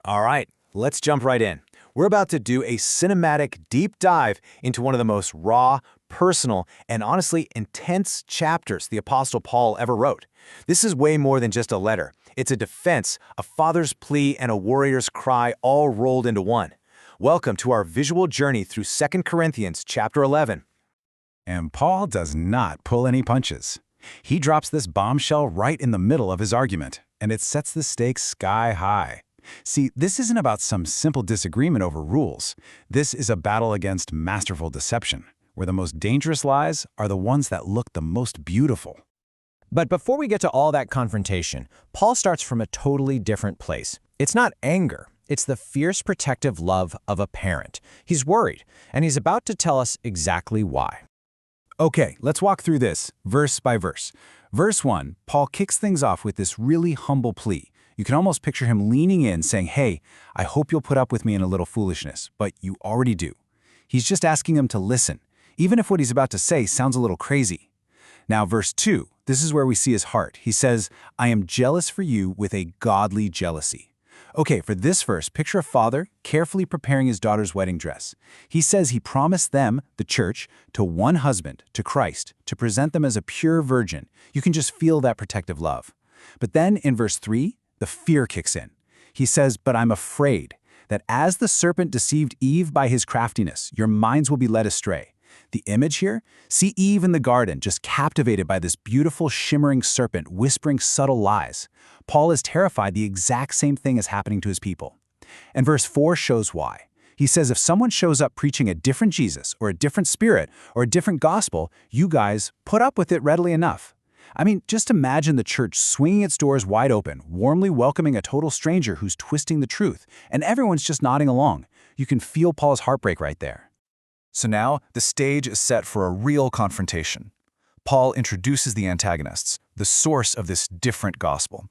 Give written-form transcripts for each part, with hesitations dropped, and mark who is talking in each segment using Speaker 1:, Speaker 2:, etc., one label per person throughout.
Speaker 1: All right, let's jump right in. We're about to do a cinematic deep dive into one of the most raw, personal, and honestly intense chapters the Apostle Paul ever wrote. This is way more than just a letter. It's a defense, a father's plea, and a warrior's cry all rolled into one. Welcome to our visual journey through 2 Corinthians chapter 11.
Speaker 2: And Paul does not pull any punches. He drops this bombshell right in the middle of his argument, and it sets the stakes sky high. See, this isn't about some simple disagreement over rules. This is a battle against masterful deception, where the most dangerous lies are the ones that look the most beautiful.
Speaker 3: But before we get to all that confrontation, Paul starts from a totally different place. It's not anger. It's the fierce protective love of a parent. He's worried, and he's about to tell us exactly why.
Speaker 2: Okay, let's walk through this, verse by verse. Verse 1, Paul kicks things off with this really humble plea. You can almost picture him leaning in, saying, hey, I hope you'll put up with me in a little foolishness, but you already do. He's just asking them to listen, even if what he's about to say sounds a little crazy. Now, verse 2, this is where we see his heart. He says, I am jealous for you with a godly jealousy. Okay, for this verse, picture a father carefully preparing his daughter's wedding dress. He says he promised them, the church, to one husband, to Christ, to present them as a pure virgin. You can just feel that protective love. But then in verse 3, the fear kicks in. He says, but I'm afraid that as the serpent deceived Eve by his craftiness, your minds will be led astray. The image here, see Eve in the garden, just captivated by this beautiful shimmering serpent whispering subtle lies. Paul is terrified the exact same thing is happening to his people. And verse 4 shows why. He says if someone shows up preaching a different Jesus or a different spirit or a different gospel, you guys put up with it readily enough. I mean, just imagine the church swinging its doors wide open, warmly welcoming a total stranger who's twisting the truth, and everyone's just nodding along. You can feel Paul's heartbreak right there.
Speaker 4: So now, the stage is set for a real confrontation. Paul introduces the antagonists, the source of this different gospel,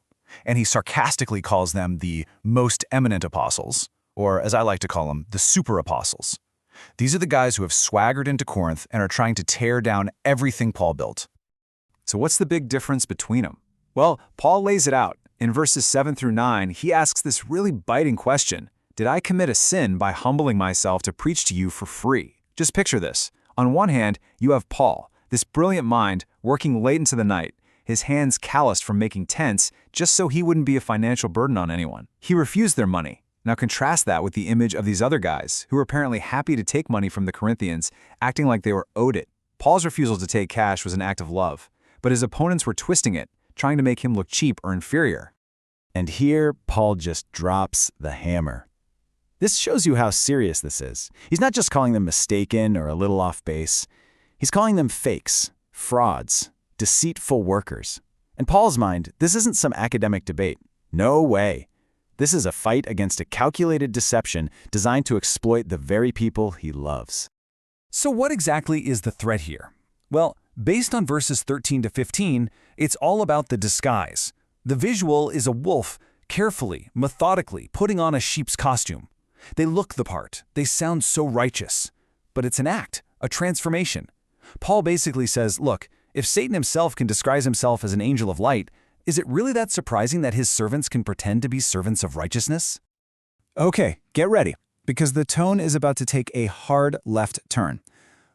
Speaker 4: and he sarcastically calls them the most eminent apostles, or as I like to call them, the super apostles. These are the guys who have swaggered into Corinth and are trying to tear down everything Paul built.
Speaker 1: So what's the big difference between them? Well, Paul lays it out. In verses 7 through 9, he asks this really biting question. Did I commit a sin by humbling myself to preach to you for free? Just picture this. On one hand, you have Paul, this brilliant mind, working late into the night, his hands calloused from making tents just so he wouldn't be a financial burden on anyone. He refused their money. Now contrast that with the image of these other guys, who were apparently happy to take money from the Corinthians, acting like they were owed it. Paul's refusal to take cash was an act of love, but his opponents were twisting it, trying to make him look cheap or inferior.
Speaker 2: And here, Paul just drops the hammer. This shows you how serious this is. He's not just calling them mistaken or a little off base. He's calling them fakes, frauds, deceitful workers. In Paul's mind, this isn't some academic debate. No way. This is a fight against a calculated deception designed to exploit the very people he loves.
Speaker 4: So what exactly is the threat here? Well, based on verses 13 to 15, it's all about the disguise. The visual is a wolf carefully, methodically putting on a sheep's costume. They look the part. They sound so righteous. But it's an act, a transformation. Paul basically says, look, if Satan himself can disguise himself as an angel of light, is it really that surprising that his servants can pretend to be servants of righteousness?
Speaker 2: Okay, get ready, because the tone is about to take a hard left turn.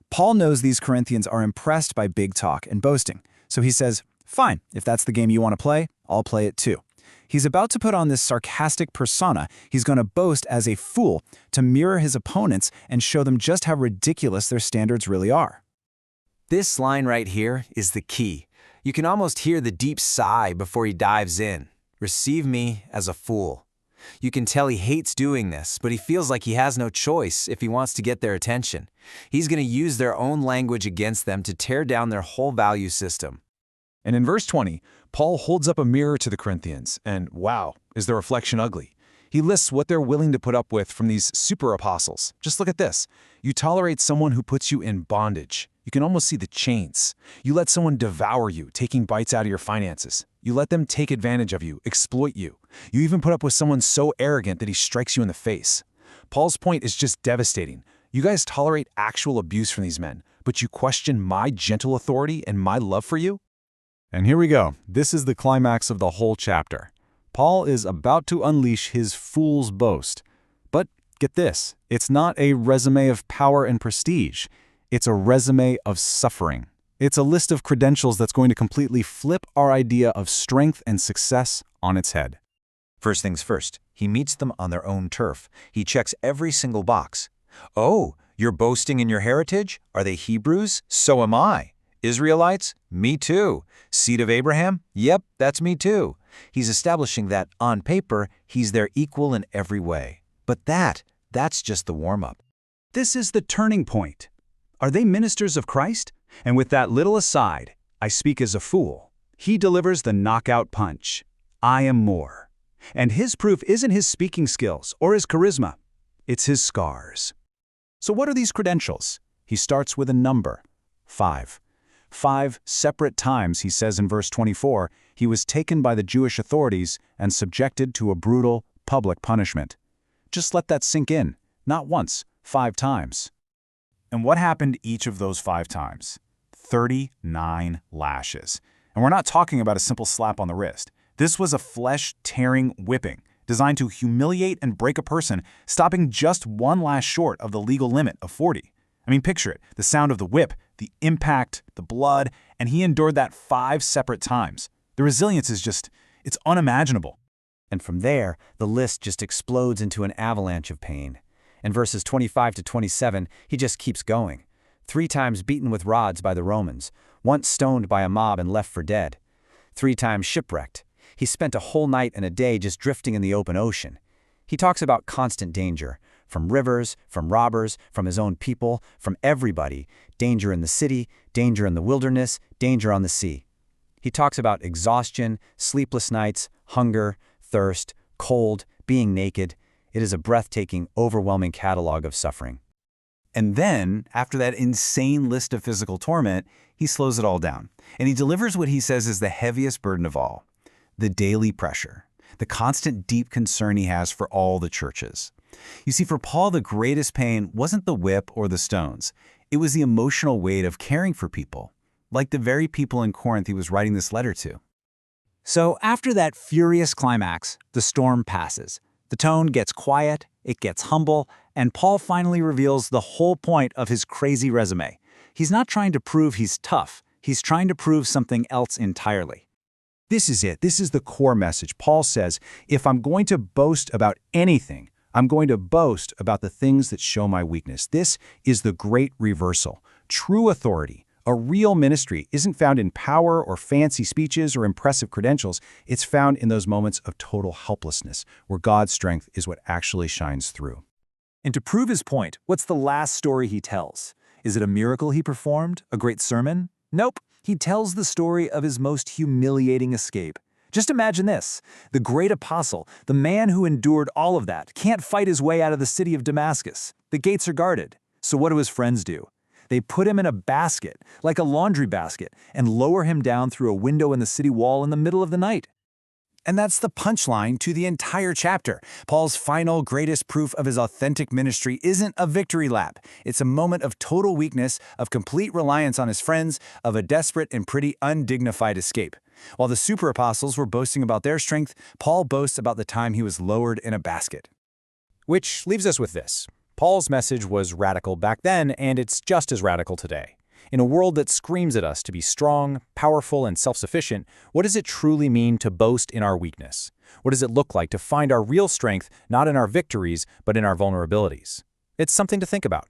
Speaker 2: Paul knows these Corinthians are impressed by big talk and boasting, so he says, fine, if that's the game you want to play, I'll play it too. He's about to put on this sarcastic persona. He's going to boast as a fool to mirror his opponents and show them just how ridiculous their standards really are.
Speaker 1: This line right here is the key. You can almost hear the deep sigh before he dives in. Receive me as a fool. You can tell he hates doing this, but he feels like he has no choice if he wants to get their attention. He's going to use their own language against them to tear down their whole value system.
Speaker 4: And in verse 20, Paul holds up a mirror to the Corinthians, and wow, is the reflection ugly. He lists what they're willing to put up with from these super apostles. Just look at this. You tolerate someone who puts you in bondage. You can almost see the chains. You let someone devour you, taking bites out of your finances. You let them take advantage of you, exploit you. You even put up with someone so arrogant that he strikes you in the face. Paul's point is just devastating. You guys tolerate actual abuse from these men, but you question my gentle authority and my love for you? And here we go. This is the climax of the whole chapter.
Speaker 2: Paul is about to unleash his fool's boast. But get this, it's not a resume of power and prestige. It's a resume of suffering. It's a list of credentials that's going to completely flip our idea of strength and success on its head.
Speaker 3: First things first, he meets them on their own turf. He checks every single box. Oh, you're boasting in your heritage? Are they Hebrews? So am I. Israelites? Me too. Seed of Abraham? Yep, that's me too. He's establishing that, on paper, he's their equal in every way. But that's just the warm-up.
Speaker 2: This is the turning point. Are they ministers of Christ? And with that little aside, I speak as a fool. He delivers the knockout punch. I am more. And his proof isn't his speaking skills or his charisma. It's his scars. So what are these credentials? He starts with a number, 5. 5 separate times, he says in verse 24, he was taken by the Jewish authorities and subjected to a brutal, public punishment. Just let that sink in. Not once, 5 times. And what happened each of those 5 times? 39 lashes. And we're not talking about a simple slap on the wrist. This was a flesh-tearing whipping, designed to humiliate and break a person, stopping just one lash short of the legal limit of 40. I mean, picture it, the sound of the whip, the impact, the blood, and he endured that 5 separate times. The resilience is it's unimaginable.
Speaker 3: And from there, the list just explodes into an avalanche of pain. In verses 25 to 27, he just keeps going. 3 times beaten with rods by the Romans, once stoned by a mob and left for dead. 3 times shipwrecked. He spent a whole night and a day just drifting in the open ocean. He talks about constant danger, from rivers, from robbers, from his own people, from everybody, danger in the city, danger in the wilderness, danger on the sea. He talks about exhaustion, sleepless nights, hunger, thirst, cold, being naked. It is a breathtaking, overwhelming catalog of suffering.
Speaker 2: And then, after that insane list of physical torment, he slows it all down. And he delivers what he says is the heaviest burden of all, the daily pressure, the constant deep concern he has for all the churches. You see, for Paul, the greatest pain wasn't the whip or the stones. It was the emotional weight of caring for people, like the very people in Corinth he was writing this letter to. So after that furious climax, the storm passes. The tone gets quiet, it gets humble, and Paul finally reveals the whole point of his crazy resume. He's not trying to prove he's tough. He's trying to prove something else entirely. This is it. This is the core message. Paul says, if I'm going to boast about anything, I'm going to boast about the things that show my weakness. This is the great reversal. True authority, a real ministry, isn't found in power or fancy speeches or impressive credentials. It's found in those moments of total helplessness, where God's strength is what actually shines through.
Speaker 1: And to prove his point, what's the last story he tells? Is it a miracle he performed? A great sermon? Nope. He tells the story of his most humiliating escape. Just imagine this. The great apostle, the man who endured all of that, can't fight his way out of the city of Damascus. The gates are guarded. So what do his friends do? They put him in a basket, like a laundry basket, and lower him down through a window in the city wall in the middle of the night.
Speaker 2: And that's the punchline to the entire chapter. Paul's final greatest proof of his authentic ministry isn't a victory lap. It's a moment of total weakness, of complete reliance on his friends, of a desperate and pretty undignified escape. While the super apostles were boasting about their strength, Paul boasts about the time he was lowered in a basket.
Speaker 3: Which leaves us with this. Paul's message was radical back then, and it's just as radical today. In a world that screams at us to be strong, powerful, and self-sufficient, what does it truly mean to boast in our weakness? What does it look like to find our real strength not in our victories, but in our vulnerabilities? It's something to think about.